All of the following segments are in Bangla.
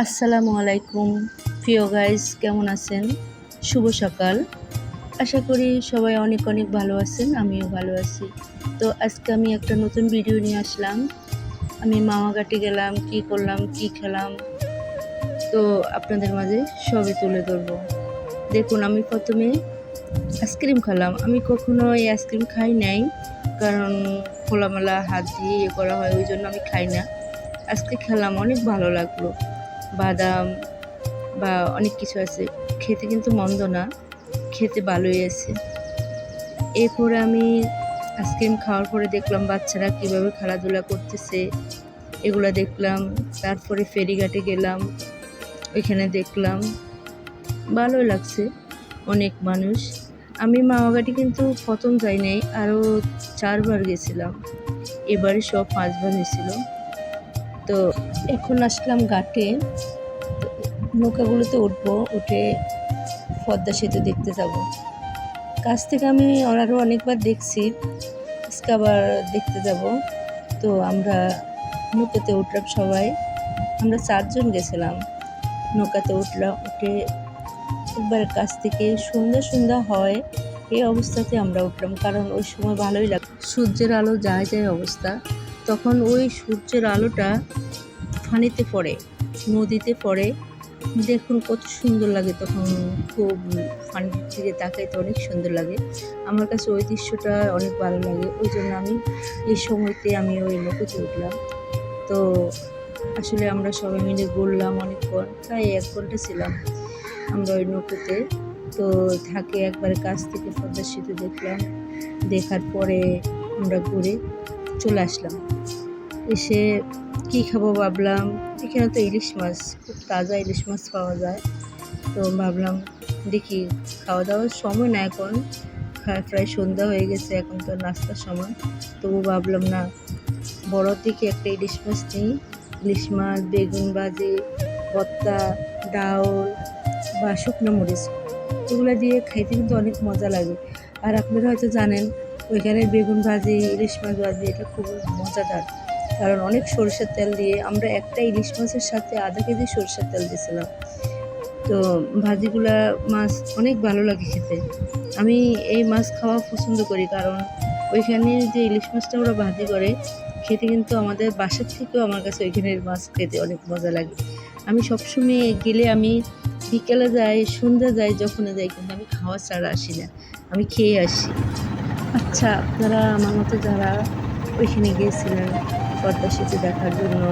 আসসালামু আলাইকুম প্রিয় গাইস, কেমন আছেন? শুভ সকাল। আশা করি সবাই অনেক অনেক ভালো আছেন, আমিও ভালো আছি। তো আজকে আমি একটা নতুন ভিডিও নিয়ে আসলাম। আমি মামাঘাটে গেলাম, কি করলাম, কি খেলাম, তো আপনাদের মাঝে সবই তুলে ধরবো। দেখুন, আমি প্রথমে আইসক্রিম খেলাম। আমি কখনো এই আইসক্রিম খাই নাই, কারণ খোলামেলা হাত দিয়ে ইয়ে করা হয়, ওই জন্য আমি খাই না। আজকে খেলাম, অনেক ভালো লাগলো। বাদাম বা অনেক কিছু আছে, খেতে কিন্তু মন্দ না, খেতে ভালোই আছে। এরপরে আমি আইসক্রিম খাওয়ার পরে দেখলাম বাচ্চারা কীভাবে খেলাধুলা করতেছে, এগুলো দেখলাম। তারপরে ফেরিঘাটে গেলাম, ওইখানে দেখলাম, ভালোই লাগছে, অনেক মানুষ। আমি মামাঘাটে কিন্তু প্রথম যাই নাই, আরও 4বার গেছিলাম, এবারে সব 5বার হয়েছিল। তো এখন আসলাম ঘাটে, নৌকাগুলোতে উঠবো, উঠে পদ্মা সেতু দেখতে যাব। কাছ থেকে আমি আরও অনেকবার দেখছি, আজকে আবার দেখতে যাব। তো আমরা নৌকাতে উঠলাম সবাই, আমরা 4জন গেছিলাম। নৌকাতে উঠলাম, উঠে একবার কাছ থেকে সন্ধ্যা সন্ধ্যা হয় এই অবস্থাতে আমরা উঠলাম, কারণ ওই সময় ভালোই লাগে, সূর্যের আলো যায় যায় অবস্থা। তখন ওই সূর্যের আলোটা পানিতে পড়ে, নদীতে পড়ে, দেখুন কত সুন্দর লাগে। তখন খুব পানির দিকে তাকাইতে অনেক সুন্দর লাগে। আমার কাছে ওই দৃশ্যটা অনেক ভালো লাগে, ওই জন্য আমি এই সময়তে আমি ওই নৌকোতে উঠলাম। তো আসলে আমরা সবাই মিলে ঘুরলাম অনেকক্ষণ, প্রায় 1 ঘন্টা ছিলাম আমরা ওই নৌকোতে। তো থাকে একবারে কাছ থেকে পদ্মা সেতু দেখলাম, দেখার পরে আমরা ঘুরে চলে আসলাম। এসে কী খাবো ভাবলাম, এখানে তো ইলিশ মাছ, খুব তাজা ইলিশ মাছ পাওয়া যায়। তো ভাবলাম দেখি, খাওয়া দাওয়ার সময় না এখন, প্রায় সন্ধ্যা হয়ে গেছে, এখন তো নাস্তার সময়। তবু ভাবলাম না, বড় থেকে একটা ইলিশ মাছ নিই। ইলিশ মাছ, বেগুন ভাজি, ভর্তা, ডাউল বা শুকনো মরিচ, এগুলো দিয়ে খাইতে কিন্তু অনেক মজা লাগে। আর আপনারা হয়তো জানেন, ওইখানে বেগুন ভাজি, ইলিশ মাছ ভাজি, এটা খুব মজাদার, কারণ অনেক সরষের তেল দিয়ে। আমরা একটা ইলিশ মাছের সাথে আধা কেজি সরষের তেল দিয়েছিলাম। তো ভাজিগুলা মাছ অনেক ভালো লাগে খেতে। আমি এই মাছ খাওয়া পছন্দ করি, কারণ ওইখানে যে ইলিশ মাছটা ওরা ভাজি করে, খেতে কিন্তু আমাদের বাসার থেকেও আমার কাছে ওইখানের মাছ খেতে অনেক মজা লাগে। আমি সবসময় গেলে, আমি বিকেলে যাই, সন্ধ্যা যাই, যখন যাই, কিন্তু আমি খাওয়া ছাড়া আসি না, আমি খেয়ে আসি। আচ্ছা, আপনারা আমার মতো যারা ওইখানে গিয়েছিলেন পদ্মা সেতু দেখার জন্য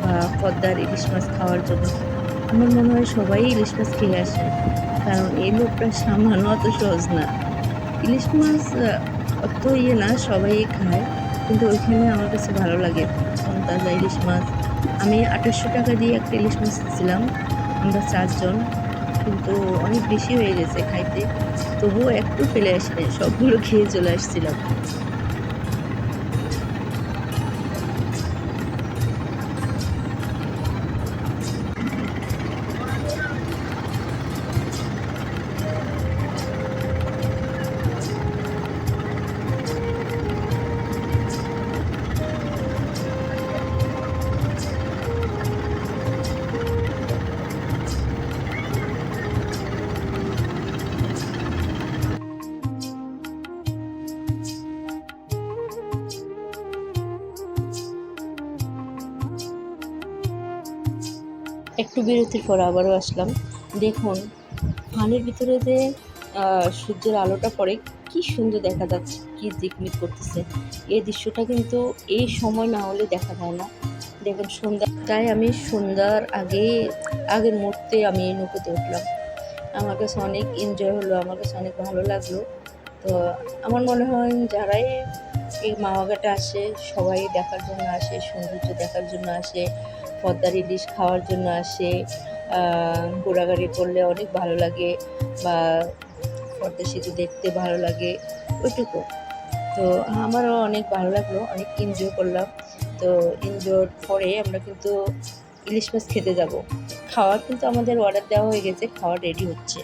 বা পদ্মার ইলিশ মাছ খাওয়ার জন্য, আমার মনে হয় সবাই ইলিশ মাছ খেয়ে আসে, কারণ এই লোকটা সামলানো অত সহজ না। ইলিশ মাছ অত না, সবাই খায়, কিন্তু ওইখানে আমার কাছে ভালো লাগে তাজা ইলিশ মাছ। আমি 2800 টাকা দিয়ে একটা ইলিশ মাছ দিয়েছিলাম, আমরা 4জন, কিন্তু অনেক বেশি হয়ে গেছে খাইতে, তবুও একটু ফেলে আসিনি, সবগুলো খেয়ে চলে আসছিলাম। একটু বিরতির পর আবারও আসলাম। দেখুন, পানির ভিতরে যে সূর্যের আলোটা পড়ে, কি সুন্দর দেখা যাচ্ছে, কি ঝিকমিক করতেছে। এই দৃশ্যটা কিন্তু এই সময় না হলে দেখা যায় না। দেখুন সন্ধ্যা, তাই আমি সন্ধ্যার আগের মুহূর্তে আমি এই নৌকোতে উঠলাম। আমার কাছে অনেক এনজয় হলো, আমার কাছে অনেক ভালো লাগলো। তো আমার মনে হয় যারাই এই মামাঘাটে আসে, সবাই দেখার জন্য আসে, সৌন্দর্য দেখার জন্য আসে, পদ্মার ইলিশ খাওয়ার জন্য আসে, ঘোরাঘুরি করলে অনেক ভালো লাগে, বা পদ্মা সেতু দেখতে ভালো লাগে, ওইটুকু। তো আমারও অনেক ভালো লাগলো, অনেক এনজয় করলাম। তো এনজয়ের পরে আমরা কিন্তু ইলিশ মাছ খেতে যাব। খাওয়ার কিন্তু আমাদের অর্ডার দেওয়া হয়ে গেছে, খাওয়া রেডি হচ্ছে।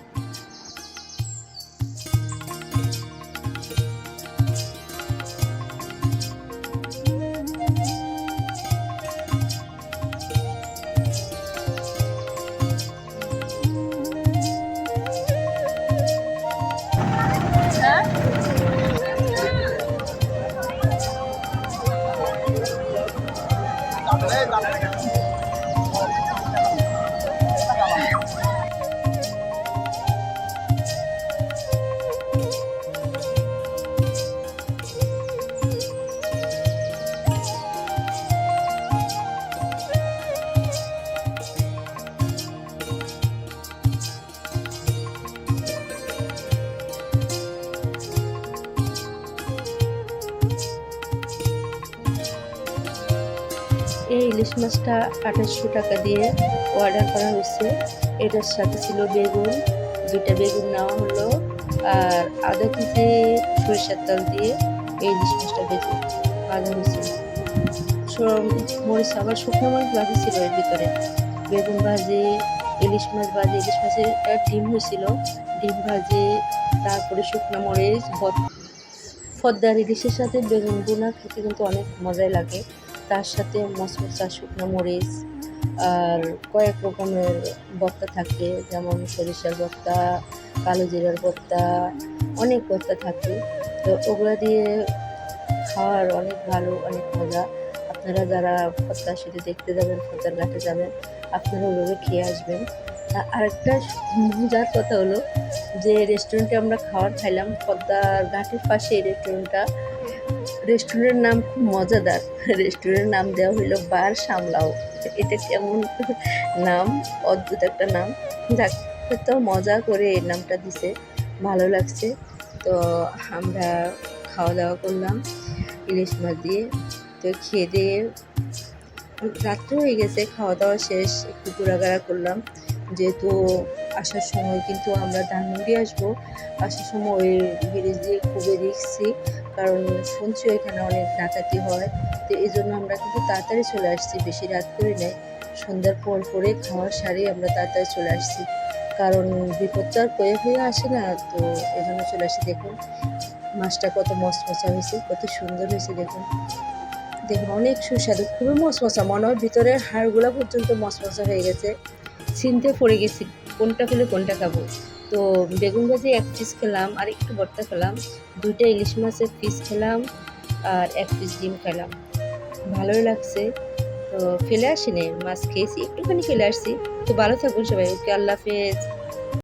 এই ইলিশ মাছটা 2800 টাকা দিয়ে অর্ডার করা হয়েছে। এটার সাথে ছিল বেগুন, 2টা বেগুন নেওয়া হলো, আর আধা কেজি সরিষার তেল দিয়ে এই ইলিশ মাছটা ভাজা হয়েছিল। মরিচ আবার শুকনো মরিচ ভাজি ছিল এর ভিতরে, বেগুন ভাজি, ইলিশ মাছ ভাজি, ইলিশ মাছের ডিম হয়েছিল, ডিম ভাজি, তারপরে শুকনো মরিচ ফদ্দার ইলিশের সাথে বেগুন ভুনা খেতে কিন্তু অনেক মজাই লাগে। তার সাথে মশমশা শুকনো মরিচ আর কয়েক রকমের ভর্তা থাকে, যেমন সরিষার ভর্তা, কালো জিরার ভর্তা, অনেক ভর্তা থাকে। তো ওগুলা দিয়ে খাওয়ার অনেক ভালো, অনেক মজা। আপনারা যারা পদ্মা সেতু দেখতে যাবেন, পদ্মার ঘাটে যাবেন, আপনারা ওইভাবে খেয়ে আসবেন। আরেকটা মজার কথা হলো যে রেস্টুরেন্টে আমরা খাবার খাইলাম পদ্মার ঘাটের পাশে, এই রেস্টুরেন্টের নাম খুব মজাদার। রেস্টুরেন্টের নাম দেওয়া হইলো বার সামলাও। এটা কেমন নাম, অদ্ভুত একটা নাম। যাক, তো মজা করে এই নামটা দিছে, ভালো লাগছে। তো আমরা খাওয়া দাওয়া করলাম ইলিশ মাছ দিয়ে। তো খেয়ে দিয়ে রাত্রে হয়ে গেছে, খাওয়া দাওয়া শেষ, একটু ঘোরাঘোরা করলাম। যেহেতু আসার সময় কিন্তু আমরা ধানমন্ডি আসবো, আসার সময় ওই ব্রিজ দিয়ে খুবই রিস্কি, কারণ শুনছি এখানে অনেক ডাকাতি হয়। তো এই জন্য আমরা কিন্তু তাড়াতাড়ি চলে আসছি, বেশি রাত করে নেই, সন্ধ্যার পর পরে খাওয়ার সারি আমরা তাড়াতাড়ি চলে আসছি, কারণ বিপদটা আর হয়ে আসে না। তো এই জন্য চলে আসছি। দেখুন মাছটা কত মচমচা হয়েছে, কত সুন্দর হয়েছে। দেখুন দেখুন অনেক সুস্বাদু, খুবই মচমচা, মনে হয় ভিতরের হাড়গুলো পর্যন্ত মচমচা হয়ে গেছে। চিনতে পড়ে গেছি কোনটা ফেলে কোনটা খাবো। তো বেগুন ভাজি 1 পিস খেলাম, আর একটু ভর্তা খেলাম, 2টা ইলিশ মাছের পিস খেলাম, আর 1 পিস ডিম খেলাম। ভালোই লাগছে। তো ফেলে আসিনি, মাছ খেয়েছি, একটুখানি ফেলে আসছি। তো ভালো থাকবেন সবাই, ওকে, আল্লাহ হাফেজ।